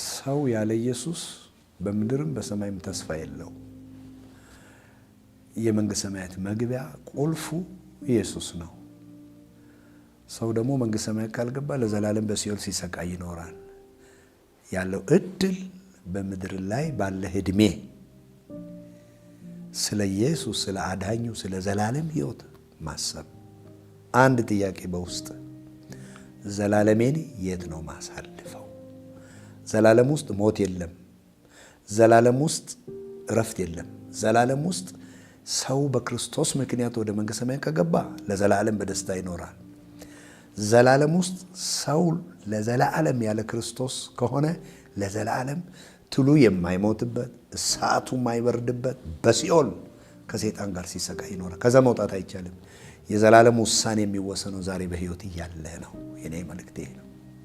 ሰው ያለ ኢየሱስ በምድርም በሰማይም ተስፋ የለው። የመንግስተ ሰማያት መግቢያ ቁልፉ ኢየሱስ ነው። ሰው ደግሞ መንግስተ ሰማያት ካልገባ ለዘላለም በሲኦል ሲሰቃይ ይኖራል። ያለው እድል በምድር ላይ ባለ እድሜ ስለ ኢየሱስ ስለ አዳኙ ስለ ዘላለም ሕይወት ማሰብ። አንድ ጥያቄ በውስጥ ዘላለሜን የት ነው ማሳልፈው? ዘላለም ውስጥ ሞት የለም። ዘላለም ውስጥ እረፍት የለም። ዘላለም ውስጥ ሰው በክርስቶስ ምክንያት ወደ መንግስተ ሰማያት ከገባ ለዘላለም በደስታ ይኖራል። ዘላለም ውስጥ ሰው ለዘላለም ያለ ክርስቶስ ከሆነ ለዘላለም ትሉ የማይሞትበት እሳቱ የማይበርድበት በሲኦል ከሰይጣን ጋር ሲሰቃይ ይኖራል። ከዛ መውጣት አይቻልም። የዘላለም ውሳኔ የሚወሰነው ዛሬ በህይወት እያለ ነው። የኔ መልእክቴ ነው።